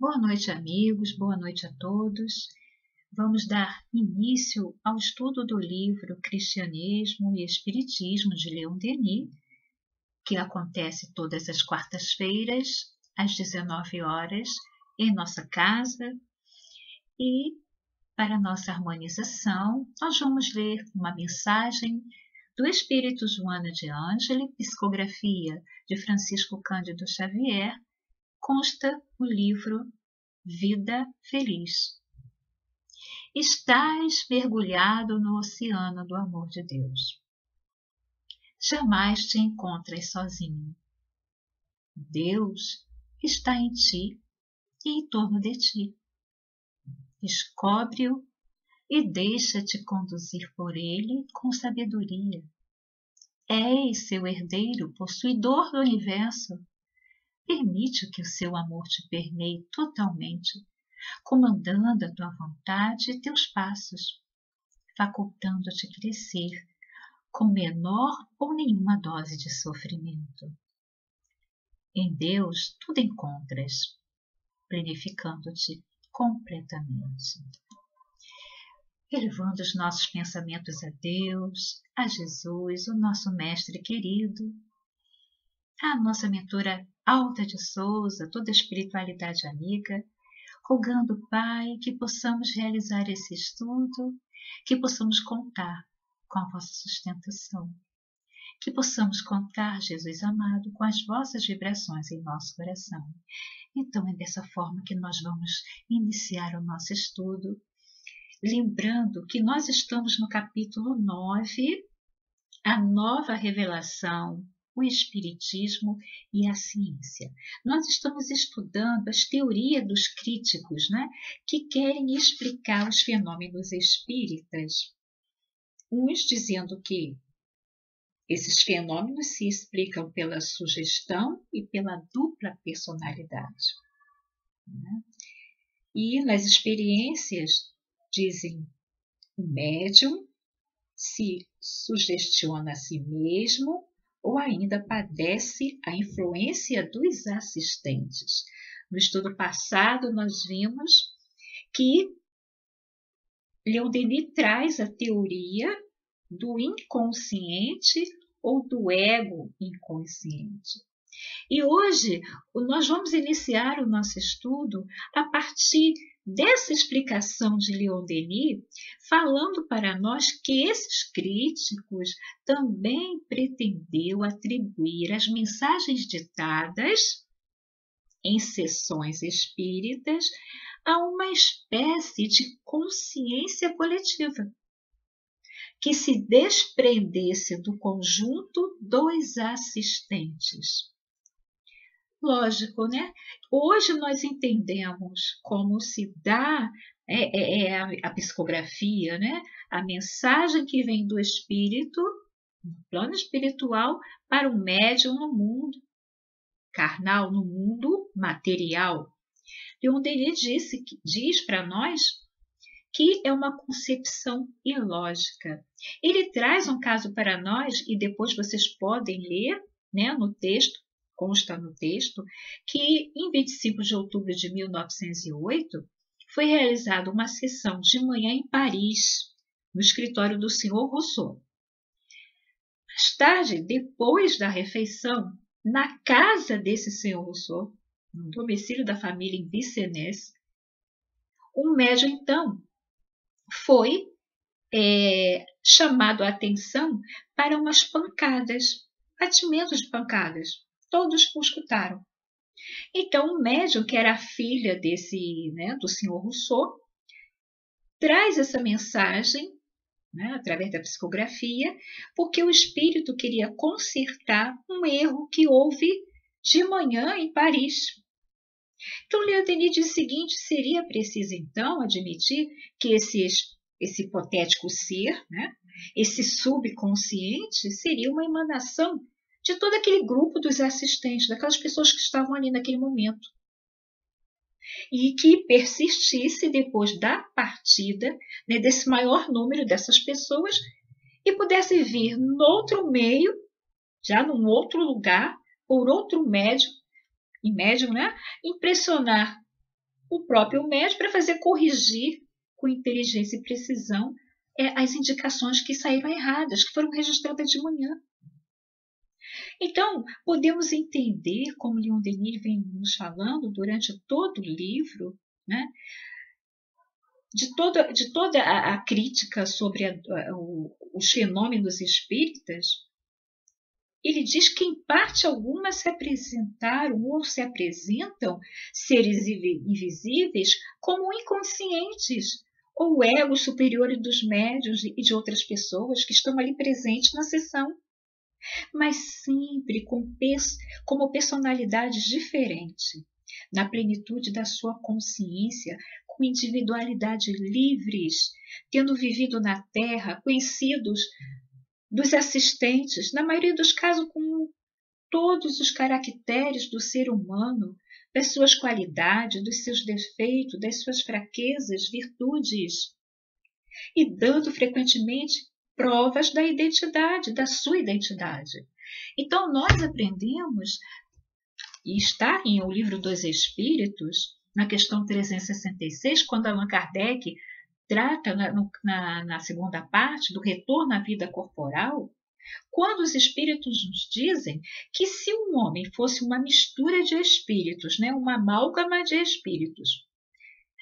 Boa noite, amigos, boa noite a todos. Vamos dar início ao estudo do livro Cristianismo e Espiritismo de Leon Denis, que acontece todas as quartas-feiras, às 19 horas, em nossa casa. E, para nossa harmonização, nós vamos ler uma mensagem do Espírito Joana de Ângeli, psicografia de Francisco Cândido Xavier. Consta o livro Vida Feliz. Estás mergulhado no oceano do amor de Deus. Jamais te encontras sozinho. Deus está em ti e em torno de ti. Descobre-o e deixa-te conduzir por ele com sabedoria. És seu herdeiro, possuidor do universo. Permite que o seu amor te permeie totalmente, comandando a tua vontade e teus passos, facultando-te crescer com menor ou nenhuma dose de sofrimento. Em Deus tudo encontras, planificando-te completamente. Elevando os nossos pensamentos a Deus, a Jesus, o nosso Mestre querido, a nossa mentora Alta de Souza, toda a espiritualidade amiga, rogando, Pai, que possamos realizar esse estudo, que possamos contar com a vossa sustentação, que possamos contar, Jesus amado, com as vossas vibrações em nosso coração. Então é dessa forma que nós vamos iniciar o nosso estudo, lembrando que nós estamos no capítulo 9, a nova revelação, o Espiritismo e a ciência. Nós estamos estudando as teorias dos críticos, né, que querem explicar os fenômenos espíritas. Uns dizendo que esses fenômenos se explicam pela sugestão e pela dupla personalidade. Né? E nas experiências, dizem, o médium se sugestiona a si mesmo ou ainda padece a influência dos assistentes. No estudo passado, nós vimos que Leon Denis traz a teoria do inconsciente ou do ego inconsciente. E hoje nós vamos iniciar o nosso estudo a partir dessa explicação de Leon Denis, falando para nós que esses críticos também pretendeu atribuir as mensagens ditadas em sessões espíritas a uma espécie de consciência coletiva, que se desprendesse do conjunto dos assistentes. Lógico, né? Hoje nós entendemos como se dá a psicografia, né? A mensagem que vem do espírito, no plano espiritual, para o médium no mundo carnal, no mundo material. Leon Denis diz para nós que é uma concepção ilógica. Ele traz um caso para nós, e depois vocês podem ler, né, no texto, consta no texto, que em 25 de outubro de 1908 foi realizada uma sessão de manhã em Paris, no escritório do senhor Rousseau. Mais tarde, depois da refeição, na casa desse senhor Rousseau, no domicílio da família em Vincennes, um médium, então, foi chamado a atenção para umas pancadas, batimentos de pancadas. Todos o escutaram. Então, o médium, que era a filha do senhor Rousseau, traz essa mensagem, né, através da psicografia, porque o espírito queria consertar um erro que houve de manhã em Paris. Então, Leon Denis diz o seguinte: seria preciso, então, admitir que esse hipotético ser, né, esse subconsciente, seria uma emanação de todo aquele grupo dos assistentes, daquelas pessoas que estavam ali naquele momento. E que persistisse depois da partida, né, desse maior número dessas pessoas, e pudesse vir noutro meio, já num outro lugar, por outro médium, né, impressionar o próprio médico para fazer corrigir com inteligência e precisão as indicações que saíram erradas, que foram registradas de manhã. Então, podemos entender, como Leon Denis vem nos falando durante todo o livro, né, de toda a crítica sobre os fenômenos espíritas. Ele diz que, em parte alguma, se apresentaram ou se apresentam seres invisíveis como inconscientes ou egos superiores dos médiuns e de outras pessoas que estão ali presentes na sessão, mas sempre como personalidades diferentes, na plenitude da sua consciência, com individualidade livres, tendo vivido na Terra, conhecidos dos assistentes, na maioria dos casos com todos os caracteres do ser humano, das suas qualidades, dos seus defeitos, das suas fraquezas, virtudes, e dando frequentemente provas da identidade, da sua identidade. Então, nós aprendemos, e está em O Livro dos Espíritos, na questão 366, quando Allan Kardec trata na segunda parte do retorno à vida corporal, quando os espíritos nos dizem que se um homem fosse uma mistura de espíritos, né, uma amálgama de espíritos,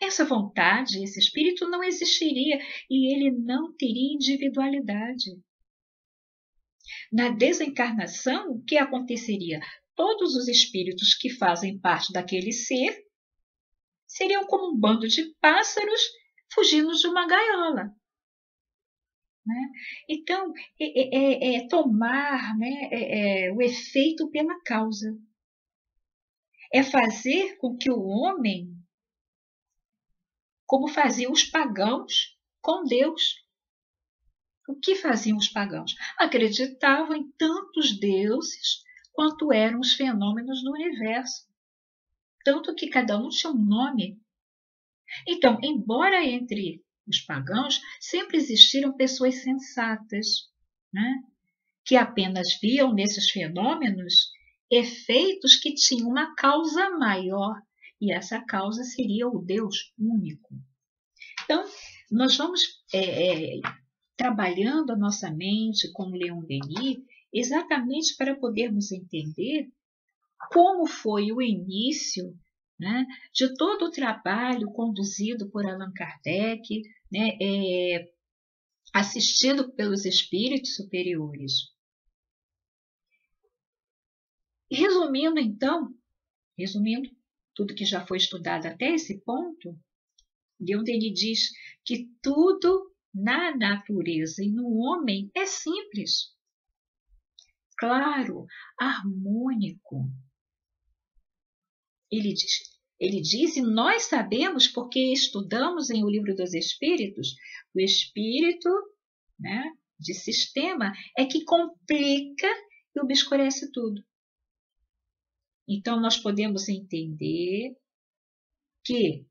essa vontade, esse espírito não existiria e ele não teria individualidade. Na desencarnação, o que aconteceria? Todos os espíritos que fazem parte daquele ser seriam como um bando de pássaros fugindo de uma gaiola. Né? Então, tomar, né, o efeito pela causa. É fazer com que o homem, como faziam os pagãos com Deus. O que faziam os pagãos? Acreditavam em tantos deuses quanto eram os fenômenos do universo. Tanto que cada um tinha um nome. Então, embora entre os pagãos sempre existiram pessoas sensatas, né, que apenas viam nesses fenômenos efeitos que tinham uma causa maior, e essa causa seria o Deus único. Então, nós vamos trabalhando a nossa mente com Leon Denis exatamente para podermos entender como foi o início, né, de todo o trabalho conduzido por Allan Kardec, né, assistido pelos espíritos superiores. Resumindo, então, tudo que já foi estudado até esse ponto, Leon Denis diz que tudo na natureza e no homem é simples, claro, harmônico. Ele diz, e nós sabemos porque estudamos em O Livro dos Espíritos, o espírito, né, de sistema é que complica e obscurece tudo. Então, nós podemos entender que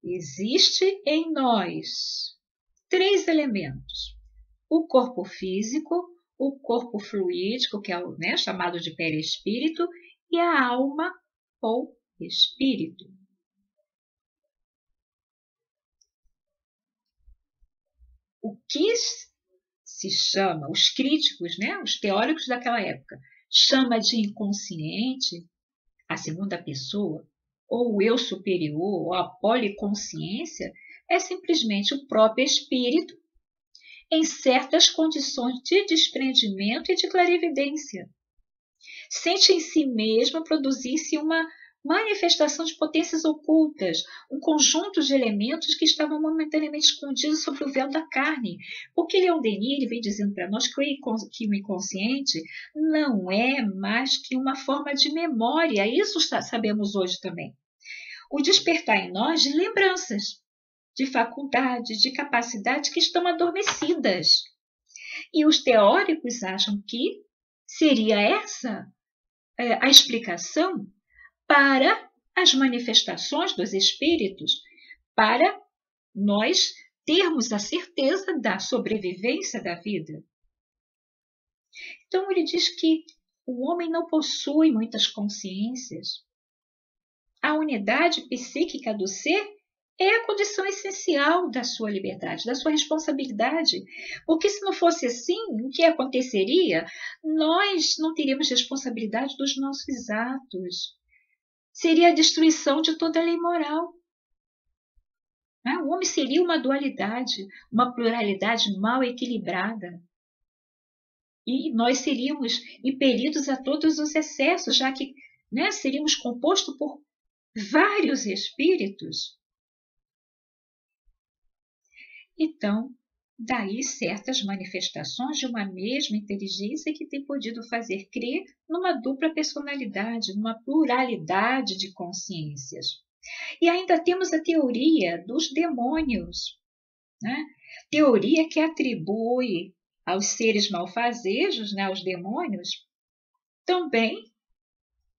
existe em nós 3 elementos: o corpo físico, o corpo fluídico, que é o, né, chamado de perispírito, e a alma ou espírito. O que se chama, os críticos, né, os teóricos daquela época, chama de inconsciente a segunda pessoa, ou o eu superior, ou a policonsciência, é simplesmente o próprio espírito em certas condições de desprendimento e de clarividência. Sente em si mesmo produzir-se uma manifestação de potências ocultas, um conjunto de elementos que estavam momentaneamente escondidos sobre o véu da carne. Porque Leon Denis ele vem dizendo para nós que o inconsciente não é mais que uma forma de memória. Isso sabemos hoje também. O despertar em nós de lembranças, de faculdades, de capacidades que estão adormecidas. E os teóricos acham que seria essa a explicação para as manifestações dos espíritos, para nós termos a certeza da sobrevivência da vida. Então, ele diz que o homem não possui muitas consciências. a unidade psíquica do ser é a condição essencial da sua liberdade, da sua responsabilidade. Porque se não fosse assim, o que aconteceria? Nós não teríamos responsabilidade dos nossos atos. Seria a destruição de toda a lei moral. O homem seria uma dualidade, uma pluralidade mal equilibrada. E nós seríamos impelidos a todos os excessos, já que seríamos compostos por vários espíritos. Então, daí certas manifestações de uma mesma inteligência que tem podido fazer crer numa dupla personalidade, numa pluralidade de consciências. E ainda temos a teoria dos demônios, teoria que atribui aos seres malfazejos, aos demônios, também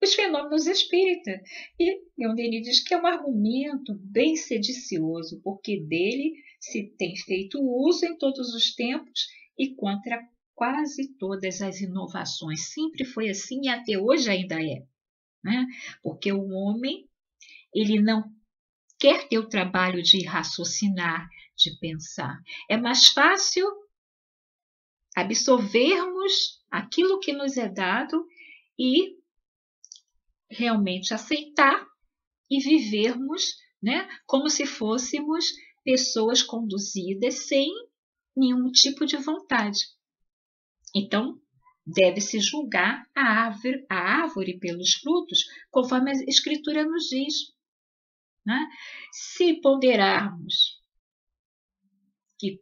os fenômenos espíritas. E Leon Denis diz que é um argumento bem sedicioso, porque dele se tem feito uso em todos os tempos e contra quase todas as inovações. Sempre foi assim e até hoje ainda é. Porque o homem, ele não quer ter o trabalho de raciocinar, de pensar. É mais fácil absorvermos aquilo que nos é dado e realmente aceitar e vivermos como se fôssemos pessoas conduzidas sem nenhum tipo de vontade. Então, deve-se julgar a árvore pelos frutos, conforme a Escritura nos diz. Se ponderarmos que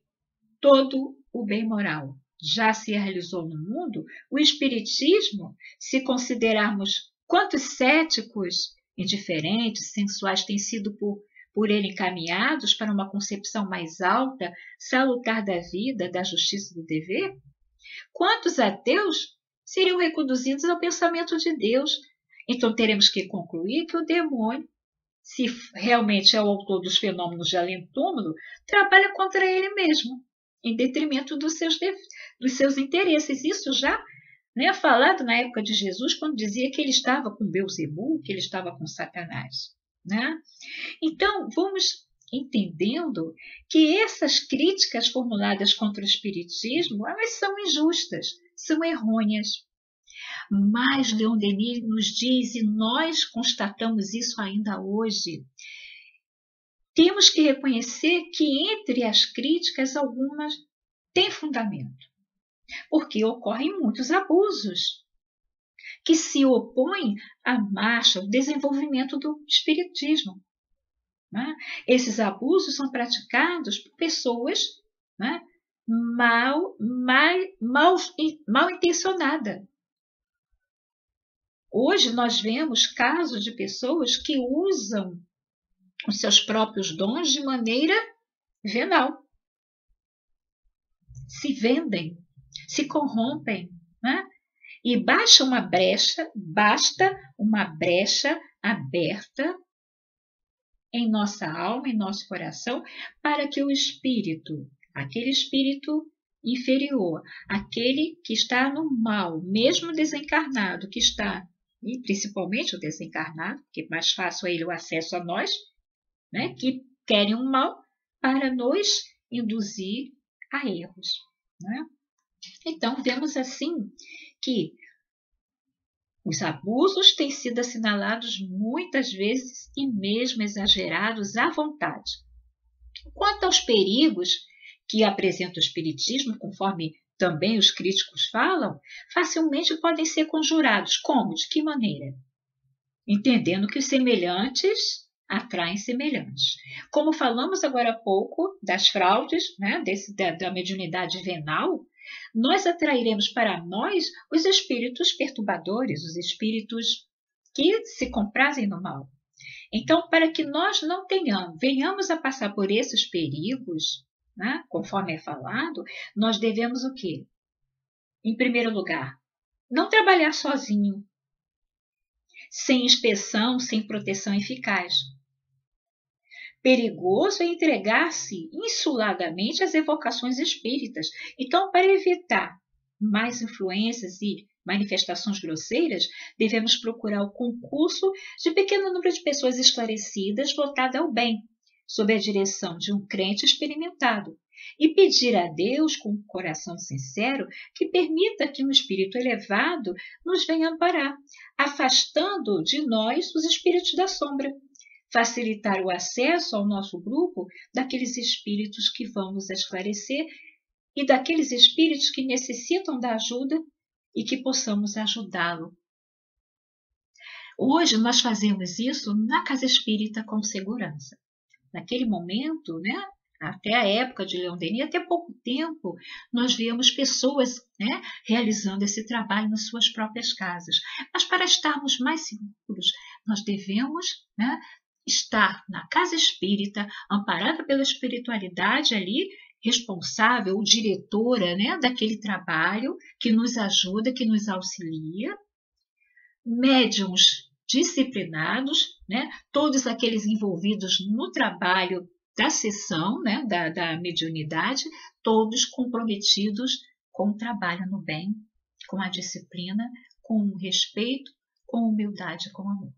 todo o bem moral já se realizou no mundo, o Espiritismo, se considerarmos quantos céticos, indiferentes, sensuais têm sido por ele encaminhados para uma concepção mais alta, salutar da vida, da justiça e do dever, quantos ateus seriam reconduzidos ao pensamento de Deus? Então teremos que concluir que o demônio, se realmente é o autor dos fenômenos de além-túmulo, trabalha contra ele mesmo, em detrimento dos seus interesses. Isso já falado na época de Jesus, quando dizia que ele estava com Beelzebul, que ele estava com Satanás. Então, vamos entendendo que essas críticas formuladas contra o Espiritismo, elas são injustas, são errôneas. Mas Leon Denis nos diz, e nós constatamos isso ainda hoje, temos que reconhecer que entre as críticas algumas têm fundamento, porque ocorrem muitos abusos que se opõem à marcha, ao desenvolvimento do Espiritismo. Esses abusos são praticados por pessoas mal intencionadas. Hoje nós vemos casos de pessoas que usam os seus próprios dons de maneira venal. Se vendem, se corrompem, e basta uma brecha aberta em nossa alma, em nosso coração, para que o espírito, aquele espírito inferior, aquele que está no mal, mesmo desencarnado, que está, e principalmente o desencarnado, que é mais fácil a ele o acesso a nós, que querem um mal para nos induzir a erros. Então, vemos assim que os abusos têm sido assinalados muitas vezes e mesmo exagerados à vontade. Quanto aos perigos que apresenta o Espiritismo, conforme também os críticos falam, facilmente podem ser conjurados. Como? De que maneira? Entendendo que os semelhantes atraem semelhantes. Como falamos agora há pouco das fraudes, da mediunidade venal, nós atrairemos para nós os espíritos perturbadores, os espíritos que se comprazem no mal. Então, para que nós não venhamos a passar por esses perigos, conforme é falado, nós devemos o quê? Em primeiro lugar, não trabalhar sozinho, sem inspeção, sem proteção eficaz. Perigoso é entregar-se insuladamente às evocações espíritas. Então, para evitar mais influências e manifestações grosseiras, devemos procurar o concurso de pequeno número de pessoas esclarecidas voltadas ao bem, sob a direção de um crente experimentado, e pedir a Deus com um coração sincero que permita que um espírito elevado nos venha amparar, afastando de nós os espíritos da sombra, facilitar o acesso ao nosso grupo daqueles espíritos que vão nos esclarecer e daqueles espíritos que necessitam da ajuda e que possamos ajudá-lo. Hoje nós fazemos isso na casa espírita com segurança. Naquele momento, né, até a época de Leon Denis, até pouco tempo, nós víamos pessoas, né, realizando esse trabalho nas suas próprias casas. Mas para estarmos mais seguros, nós devemos, né, estar na casa espírita, amparada pela espiritualidade ali, responsável ou diretora, né, daquele trabalho que nos ajuda, que nos auxilia, médiuns disciplinados, né, todos aqueles envolvidos no trabalho da sessão, né, da mediunidade, todos comprometidos com o trabalho no bem, com a disciplina, com o respeito, com humildade, com amor.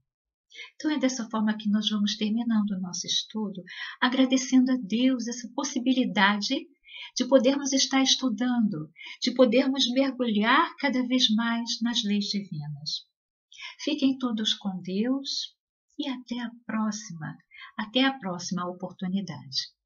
Então é dessa forma que nós vamos terminando o nosso estudo, agradecendo a Deus essa possibilidade de podermos estar estudando, de podermos mergulhar cada vez mais nas leis divinas. Fiquem todos com Deus e até a próxima oportunidade.